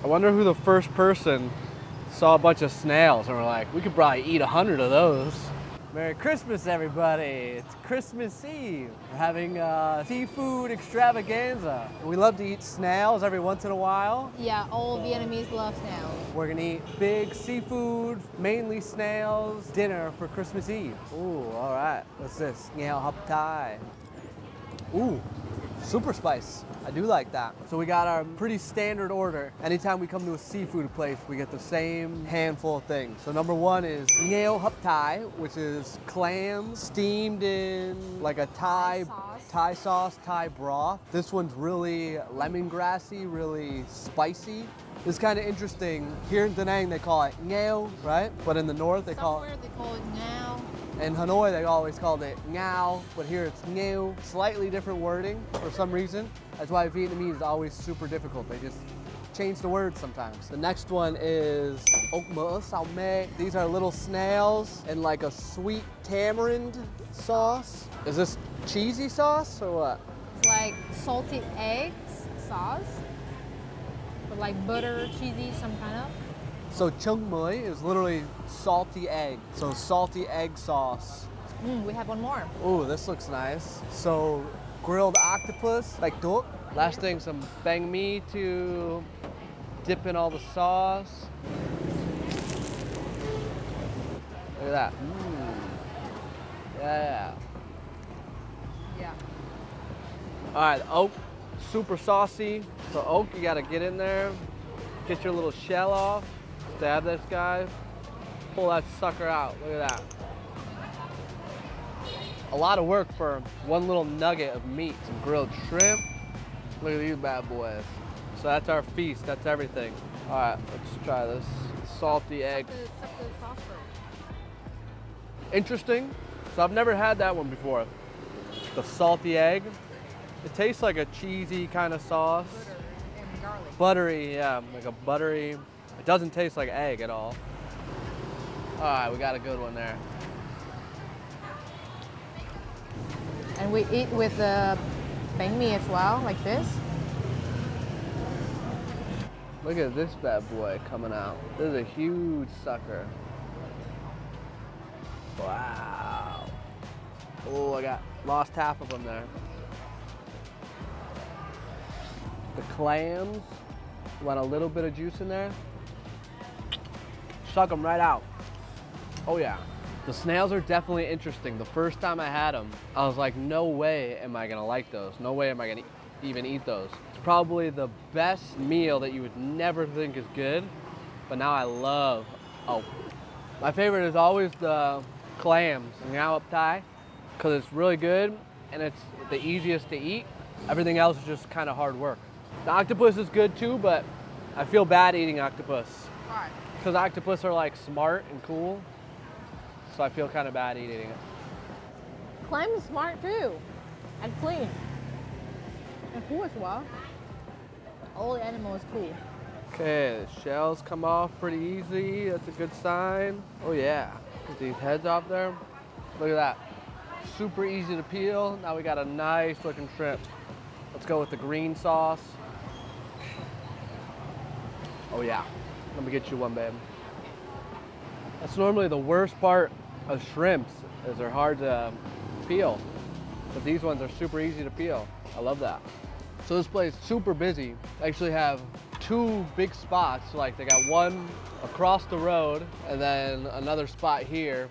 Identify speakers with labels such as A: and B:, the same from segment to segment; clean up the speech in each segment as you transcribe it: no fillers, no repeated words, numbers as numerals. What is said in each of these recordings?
A: I wonder who the first person saw a bunch of snails and were like, we could probably eat 100 of those. Merry Christmas, everybody. It's Christmas Eve. We're having a seafood extravaganza. We love to eat snails every once in a while.
B: Yeah, all Vietnamese love snails.
A: We're gonna eat big seafood, mainly snails, dinner for Christmas Eve. Ooh, all right. What's this? Snail hấp Thai. Ooh, super spice. I do like that. So we got our pretty standard order. Anytime we come to a seafood place, we get the same handful of things. So number one is Snail hấp Thai, which is clams steamed in like a Thai sauce, Thai broth. This one's really lemongrassy, really spicy. This is kind of interesting. Here in Da Nang, they call it ngao, right? But in the north, they call it
B: ngao.
A: In Hanoi, they always called it ngao, but here it's ngao. Slightly different wording for some reason. That's why Vietnamese is always super difficult. They just change the words sometimes. The next one is ốc mỡ sao mê. These are little snails in like a sweet tamarind sauce. Is this cheesy sauce or what?
B: It's like salted eggs sauce, but like butter, cheesy, some kind of.
A: So chung muối is literally salty egg. So salty egg sauce.
B: We have one more.
A: Ooh, this looks nice. So grilled octopus, like duck. Last thing, some banh mi to dip in all the sauce. Look at that. Yeah.
B: Yeah.
A: All right, oak, super saucy. So oak, you gotta get in there, get your little shell off, stab this guy, pull that sucker out. Look at that. A lot of work for one little nugget of meat. Some grilled shrimp. Look at these bad boys. So that's our feast, that's everything. All right, let's try this. Salty egg. Interesting. So I've never had that one before. The salty egg. It tastes like a cheesy kind of sauce.
B: Butter and garlic.
A: Buttery, yeah, like a buttery. It doesn't taste like egg at all. All right, we got a good one there.
B: And we eat with the bánh mì as well, like this.
A: Look at this bad boy coming out. This is a huge sucker. Wow. Oh, I lost half of them there. The clams, want a little bit of juice in there. Suck them right out. Oh yeah. The snails are definitely interesting. The first time I had them, I was like, no way am I gonna like those. No way am I gonna even eat those. It's probably the best meal that you would never think is good, but now I love, my favorite is always the clams, ngao hấp Thai, because it's really good and it's the easiest to eat. Everything else is just kind of hard work. The octopus is good too, but I feel bad eating octopus.
B: Why?
A: Because octopus are like smart and cool. So I feel kind of bad eating it.
B: Clam is smart too, and clean, and cool as well. All the animal is cool.
A: Okay, the shells come off pretty easy. That's a good sign. Oh yeah, get these heads off there. Look at that. Super easy to peel. Now we got a nice looking shrimp. Let's go with the green sauce. Oh yeah, let me get you one, babe. That's normally the worst part of shrimps, is they're hard to peel. But these ones are super easy to peel. I love that. So this place is super busy. They actually have two big spots. Like they got one across the road and then another spot here.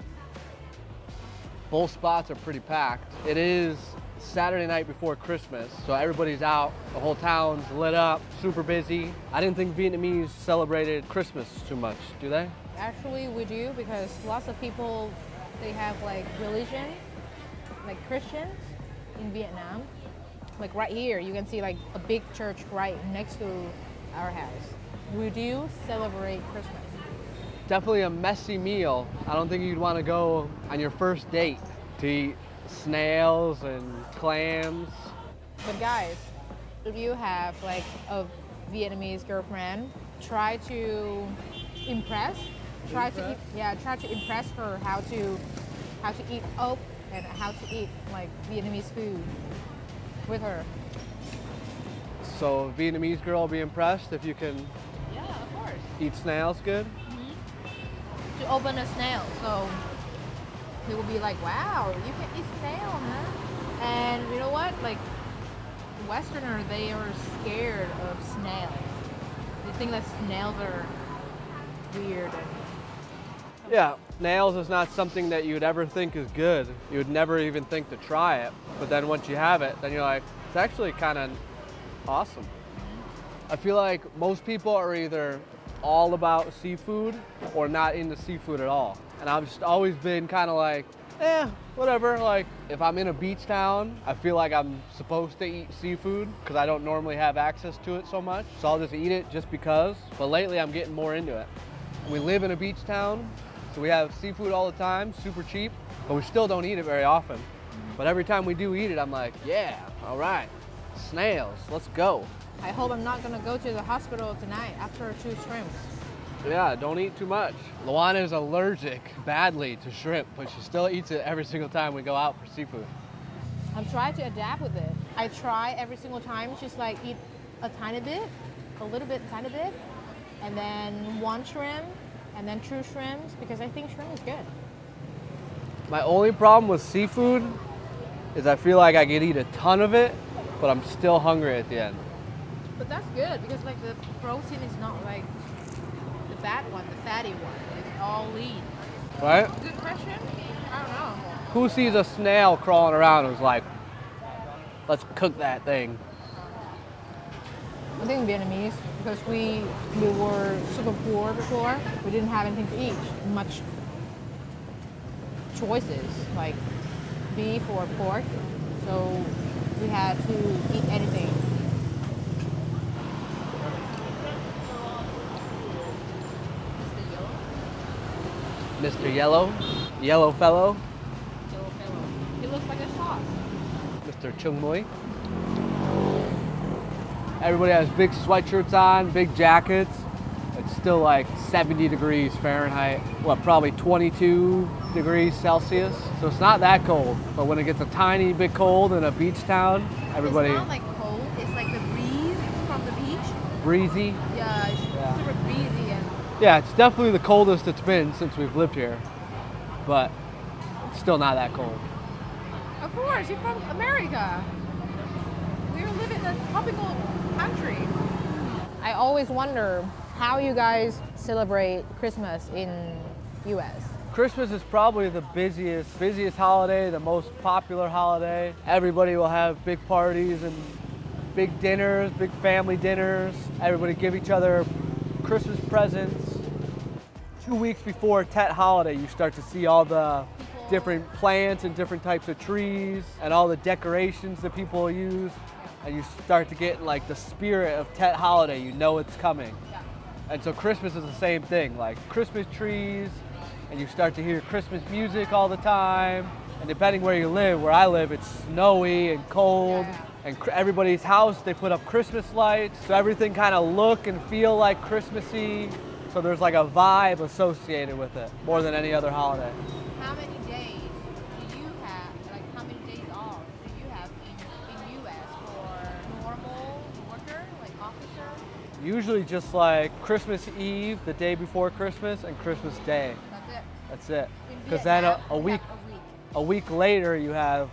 A: Both spots are pretty packed. It is Saturday night before Christmas, so everybody's out. The whole town's lit up, super busy. I didn't think Vietnamese celebrated Christmas too much, do they?
B: Actually, we do, because lots of people, they have like religion, like Christians in Vietnam. Like right here, you can see like a big church right next to our house. We do celebrate Christmas.
A: Definitely a messy meal. I don't think you'd want to go on your first date to eat snails and clams.
B: But guys, if you have like a Vietnamese girlfriend, try to impress. Try to impress her how to eat ốc and how to eat like Vietnamese food with her.
A: So a Vietnamese girl will be impressed if you can Eat snails good?
B: To open a snail. So they will be like, wow, you can eat snail, huh? And you know what? Like, Westerners, they are scared of snails. They think that snails are weird.
A: Yeah, snails is not something that you would ever think is good. You would never even think to try it. But then once you have it, then you're like, it's actually kind of awesome. I feel like most people are either all about seafood or not into seafood at all. And I've just always been kind of like, whatever. Like, if I'm in a beach town, I feel like I'm supposed to eat seafood because I don't normally have access to it so much. So I'll just eat it just because. But lately I'm getting more into it. We live in a beach town, so we have seafood all the time, super cheap, but we still don't eat it very often. But every time we do eat it, I'm like, yeah, all right, snails, let's go.
B: I hope I'm not gonna go to the hospital tonight after 2 shrimps.
A: Yeah, don't eat too much. Luana is allergic badly to shrimp, but she still eats it every single time we go out for seafood.
B: I'm trying to adapt with it. I try every single time, just like eat a tiny bit, a little bit, a tiny bit, and then 1 shrimp, and then 2 shrimps, because I think shrimp is good.
A: My only problem with seafood is I feel like I could eat a ton of it, but I'm still hungry at the end.
B: But that's good, because like the protein is not like the bad one, the fatty one. It's all lean.
A: Right?
B: Good question. I don't know.
A: Who sees a snail crawling around and is like, let's cook that thing?
B: I think Vietnamese, because we were super poor before. We didn't have anything to eat, much choices, like beef or pork. So we had to eat anything.
A: Mr. Yellow, yellow fellow,
B: Yellow fellow. He looks like a sauce.
A: Mr. Chung Mui. Everybody has big sweatshirts on, big jackets. It's still like 70 degrees Fahrenheit, probably 22 degrees Celsius. So it's not that cold, but when it gets a tiny bit cold in a beach town, everybody...
B: It's not like cold, it's like the breeze from the beach.
A: Breezy.
B: Yeah, it's super breezy and...
A: Yeah, it's definitely the coldest it's been since we've lived here, but it's still not that cold.
B: Of course, you're from America. We live in a tropical country. I always wonder how you guys celebrate Christmas in US.
A: Christmas is probably the busiest holiday, the most popular holiday. Everybody will have big parties and big dinners, big family dinners. Everybody give each other Christmas presents. 2 weeks before Tet holiday, you start to see all the different plants and different types of trees and all the decorations that people use. And you start to get like the spirit of Tet holiday, you know it's coming. And so Christmas is the same thing, like Christmas trees, and you start to hear Christmas music all the time. And depending where you live, where I live, it's snowy and cold. And everybody's house, they put up Christmas lights, so everything kind of look and feel like Christmassy. So there's like a vibe associated with it, more than any other holiday.
B: How many days do you have, like how many days off do you have in US for normal worker, like officer?
A: Usually just like Christmas Eve, the day before Christmas, and Christmas Day.
B: That's it.
A: That's it.
B: In
A: Because then
B: Vietnam,
A: a
B: we
A: week,
B: have
A: a week later you have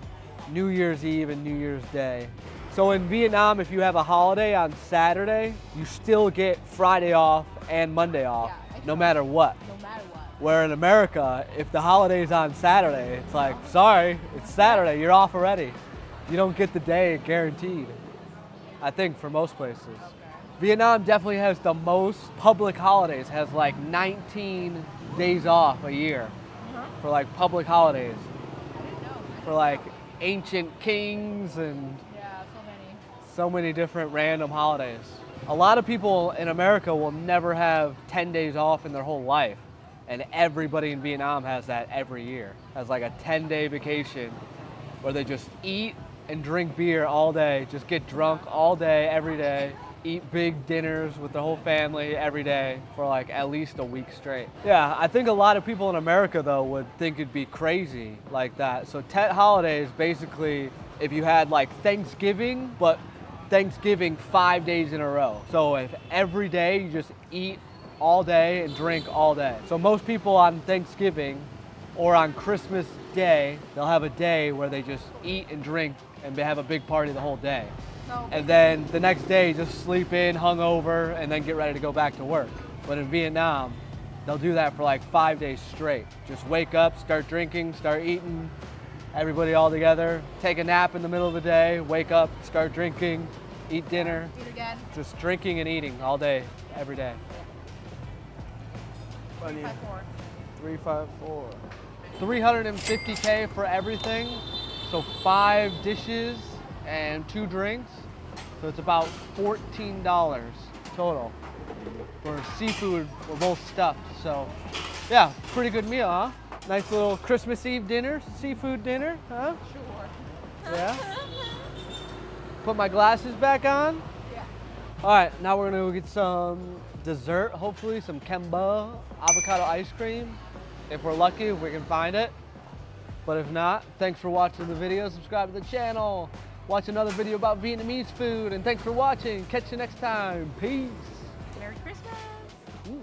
A: New Year's Eve and New Year's Day. So in Vietnam, if you have a holiday on Saturday, you still get Friday off and Monday off, no matter what.
B: No matter what.
A: Where in America, if the holiday's on Saturday, it's like, sorry, it's Saturday, you're off already. You don't get the day guaranteed, I think, for most places. Vietnam definitely has the most public holidays, has like 19 days off a year for like public holidays. For like ancient kings and so many different random holidays. A lot of people in America will never have 10 days off in their whole life. And everybody in Vietnam has that every year. Has like a 10-day vacation where they just eat and drink beer all day, just get drunk all day, every day, eat big dinners with the whole family every day for like at least a week straight. Yeah, I think a lot of people in America though would think it'd be crazy like that. So Tet holiday is basically if you had like Thanksgiving, but Thanksgiving 5 days in a row. So if every day you just eat all day and drink all day. So most people on Thanksgiving or on Christmas Day, they'll have a day where they just eat and drink and they have a big party the whole day.
B: No.
A: And then the next day just sleep in, hungover, and then get ready to go back to work. But in Vietnam, they'll do that for like 5 days straight. Just wake up, start drinking, start eating, everybody all together, take a nap in the middle of the day, wake up, start drinking, eat dinner.
B: Eat again.
A: Just drinking and eating all day, every day.
B: 354.
A: 354. 350K for everything. So 5 dishes and 2 drinks. So it's about $14 total for seafood. We're both stuffed. So yeah, pretty good meal, huh? Nice little Christmas Eve dinner, seafood dinner, huh?
B: Sure.
A: Yeah. Put my glasses back on.
B: Yeah.
A: All right, now we're gonna go get some dessert, hopefully some Kemba avocado ice cream. If we're lucky, if we can find it. But if not, thanks for watching the video. Subscribe to the channel. Watch another video about Vietnamese food. And thanks for watching. Catch you next time. Peace.
B: Merry Christmas.
A: Ooh.